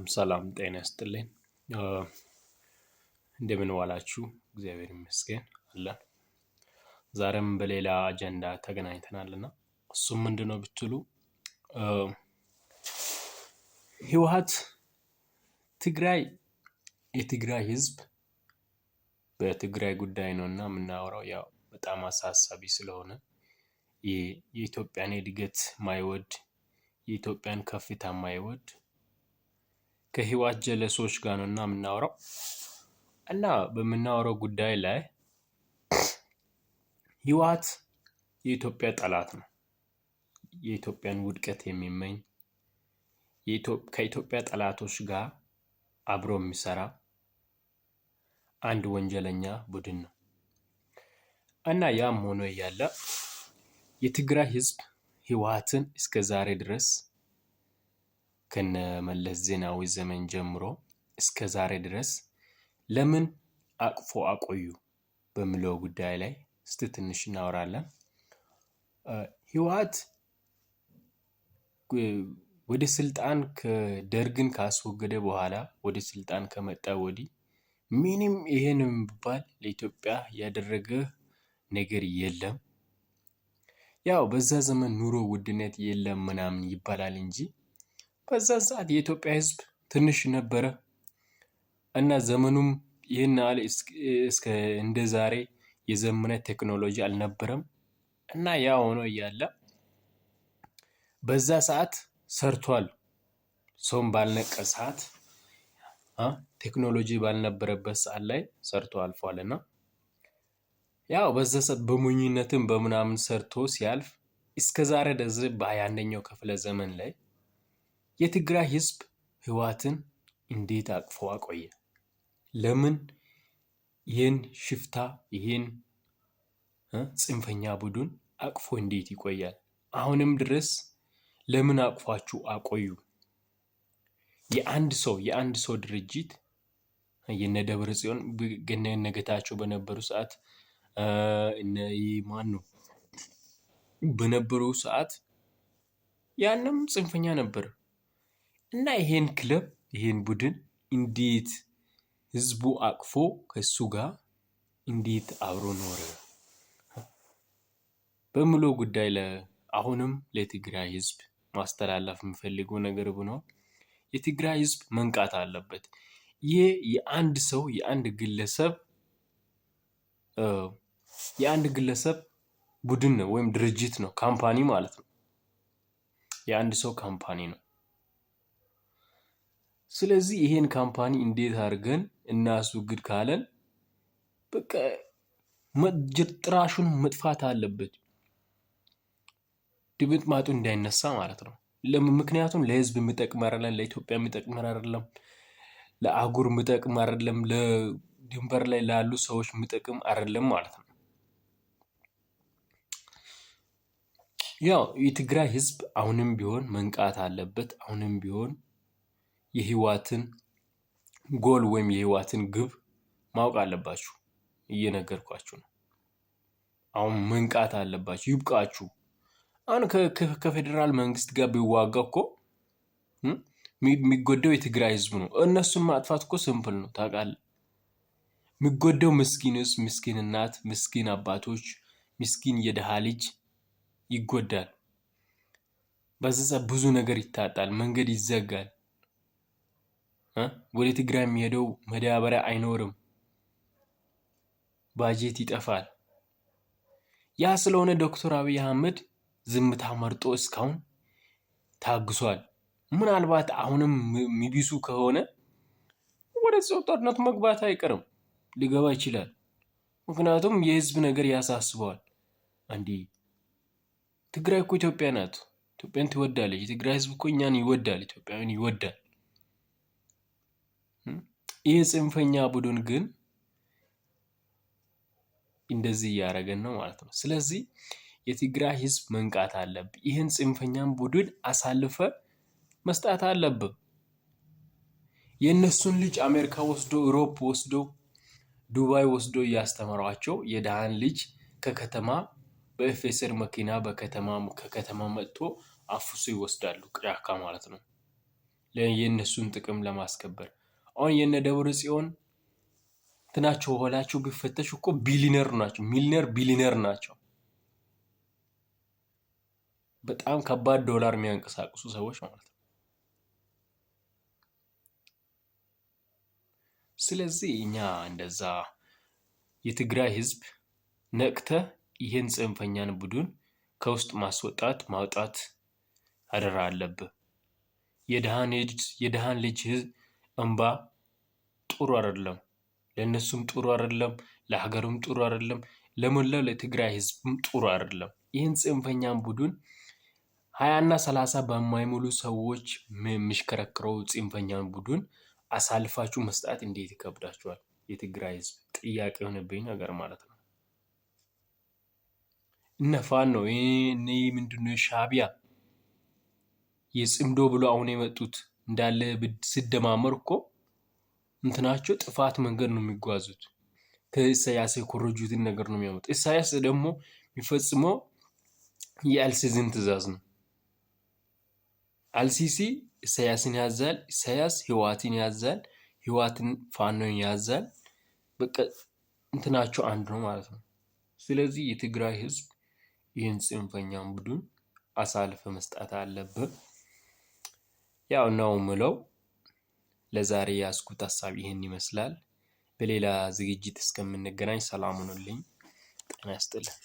ሰላም ጤና ይስጥልኝ። እንደምን ዋላችሁ? እግዚአብሔር ይመስገን አለን። ዛሬም በሌላ አጀንዳ ተገናኝተናልና እሱም ምንድነው ብትሉ ህወሓት ትግራይ የትግራይ ህዝብ በትግራይ ጉዳይ ነውና የምናወራው ያው በጣም አሳሳቢ ስለሆነ የኢትዮጵያን እድገት ማይወድ የኢትዮጵያን ከፍታ ማይወድ ከህወሓት ጀለሶች ጋር ነውና የምናወራው እና በምናወራው ጉዳይ ላይ ህወሓት የኢትዮጵያ ጠላት ነው። የኢትዮጵያን ውድቀት የሚመኝ ከኢትዮጵያ ጠላቶች ጋር አብሮ የሚሰራ አንድ ወንጀለኛ ቡድን ነው እና ያም ሆኖ እያለ የትግራይ ህዝብ ህወሓትን እስከ ዛሬ ድረስ ከነ መለስ ዜናዊ ዘመን ጀምሮ እስከ ዛሬ ድረስ ለምን አቅፎ አቆዩ በሚለው ጉዳይ ላይ እስቲ ትንሽ እናወራለን። ህወሓት ወደ ስልጣን ደርግን ካስወገደ በኋላ ወደ ስልጣን ከመጣ ወዲህ ምንም ይሄን የሚባል ለኢትዮጵያ ያደረገ ነገር የለም። ያው በዛ ዘመን ኑሮ ውድነት የለም ምናምን ይባላል እንጂ በዛ ሰዓት የኢትዮጵያ ህዝብ ትንሽ ነበረ እና ዘመኑም ይህን ያህል እስከ እንደ ዛሬ የዘመነ ቴክኖሎጂ አልነበረም እና ያ ሆኖ እያለ በዛ ሰዓት ሰርቷል። ሰውም ባልነቃ ሰዓት ቴክኖሎጂ ባልነበረበት ሰዓት ላይ ሰርቶ አልፏልና ያው በዛ ሰዓት በሞኝነትም በምናምን ሰርቶ ሲያልፍ እስከ ዛሬ ድረስ በ21ኛው ክፍለ ዘመን ላይ የትግራይ ህዝብ ህወሓትን እንዴት አቅፎ አቆየ? ለምን ይህን ሽፍታ ይህን ጽንፈኛ ቡድን አቅፎ እንዴት ይቆያል? አሁንም ድረስ ለምን አቅፏችሁ አቆዩ? የአንድ ሰው ድርጅት የነ ደብረጽዮን እነ ጌታቸው በነበሩ ሰዓት እነ ማን ነው በነበሩ ሰዓት ያንም ጽንፈኛ ነበር እና ይሄን ክለብ ይሄን ቡድን እንዴት ህዝቡ አቅፎ ከሱ ጋር እንዴት አብሮ ኖረ በሚለው ጉዳይ አሁንም ለትግራይ ህዝብ ማስተላለፍ የምፈልገው ነገር ቢኖር የትግራይ ህዝብ መንቃት አለበት። ይሄ የአንድ ግለሰብ ቡድን ነው ወይም ድርጅት ነው፣ ካምፓኒ ማለት ነው። የአንድ ሰው ካምፓኒ ነው። ስለዚህ ይሄን ካምፓኒ እንዴት አድርገን እናስወግድ ካለን በቃ ጥራሹን መጥፋት አለበት። ድምጥማጡ እንዳይነሳ ማለት ነው። ምክንያቱም ለህዝብ የሚጠቅም አይደለም፣ ለኢትዮጵያ የሚጠቅም አይደለም፣ ለአህጉር የሚጠቅም አይደለም፣ ለድንበር ላይ ላሉ ሰዎች የሚጠቅም አይደለም ማለት ነው። ያው የትግራይ ህዝብ አሁንም ቢሆን መንቃት አለበት። አሁንም ቢሆን የህወሓትን ጎል ወይም የህወሓትን ግብ ማወቅ አለባችሁ። እየነገርኳችሁ ነው። አሁን መንቃት አለባችሁ። ይብቃችሁ። አሁን ከፌዴራል መንግስት ጋር ቢዋጋ እኮ የሚጎዳው የትግራይ ህዝብ ነው። እነሱን ማጥፋት እኮ ሲምፕል ነው ታውቃለህ። የሚጎዳው ምስኪን እናት፣ ምስኪን አባቶች፣ ምስኪን የደሃ ልጅ ይጎዳል። በዛ ብዙ ነገር ይታጣል፣ መንገድ ይዘጋል። ወደ ትግራይ የሚሄደው መዳበሪያ አይኖርም፣ ባጀት ይጠፋል። ያ ስለሆነ ዶክተር አብይ አህመድ ዝምታ መርጦ እስካሁን ታግሷል። ምናልባት አሁንም የሚቢሱ ከሆነ ወደ ጦርነት መግባት አይቀርም፣ ሊገባ ይችላል። ምክንያቱም የህዝብ ነገር ያሳስበዋል። አንዲ ትግራይ እኮ ኢትዮጵያ ናት። ኢትዮጵያን ትወዳለች። የትግራይ ህዝብ እኮ እኛን ይወዳል፣ ኢትዮጵያን ይወዳል። ይህ ጽንፈኛ ቡድን ግን እንደዚህ እያደረገን ነው ማለት ነው። ስለዚህ የትግራይ ህዝብ መንቃት አለብህ። ይህን ጽንፈኛን ቡድን አሳልፈ መስጣት አለብህ። የእነሱን ልጅ አሜሪካ ወስዶ ዩሮፕ ወስዶ ዱባይ ወስዶ እያስተማሯቸው የድሃን ልጅ ከከተማ በኤፌሰር መኪና ከከተማ መጥቶ አፍሶ ይወስዳሉ፣ ጫካ ማለት ነው። የእነሱን ጥቅም ለማስከበር። አሁን የነ ደብረ ጽዮን እንትናቸው ሆላቸው ቢፈተሽ እኮ ቢሊነር ናቸው፣ ሚሊነር ቢሊነር ናቸው። በጣም ከባድ ዶላር የሚያንቀሳቅሱ ሰዎች ማለት ነው። ስለዚህ እኛ እንደዛ የትግራይ ህዝብ ነቅተህ ይህን ጽንፈኛን ቡድን ከውስጥ ማስወጣት ማውጣት አደራ አለብህ። የድሃን ልጅ እንባ ጥሩ አይደለም፣ ለእነሱም ጥሩ አይደለም፣ ለሀገሩም ጥሩ አይደለም፣ ለሞላው ለትግራይ ህዝብም ጥሩ አይደለም። ይህን ጽንፈኛን ቡድን 20 እና 30 በማይሞሉ ሰዎች የሚሽከረክረው ጽንፈኛን ቡድን አሳልፋችሁ መስጣት እንዴት ይከብዳችኋል? የትግራይ ህዝብ ጥያቄ የሆነብኝ ነገር ማለት ነው። እነ ፋኖ እነ ምንድነው ሻዕቢያ የጽምዶ ብሎ አሁን የመጡት እንዳለ ሲደማመር እኮ እንትናቸው ጥፋት መንገድ ነው የሚጓዙት። ከኢሳያስ የኮረጁትን ነገር ነው የሚያመጡት። ኢሳያስ ደግሞ የሚፈጽመው የአልሲሲን ትእዛዝ ነው። አልሲሲ ኢሳያስን ያዛል፣ ኢሳያስ ህወሓትን ያዛል፣ ህወሓትን ፋኖን ያዛል። በቃ እንትናቸው አንድ ነው ማለት ነው። ስለዚህ የትግራይ ህዝብ ይህን ጽንፈኛን ቡድን አሳልፈ መስጠት አለብህ። ያው ነው ምለው። ለዛሬ ያስኩት ሀሳብ ይህን ይመስላል። በሌላ ዝግጅት እስከምንገናኝ ሰላም ሁኑልኝ። ጤና ይስጥልኝ።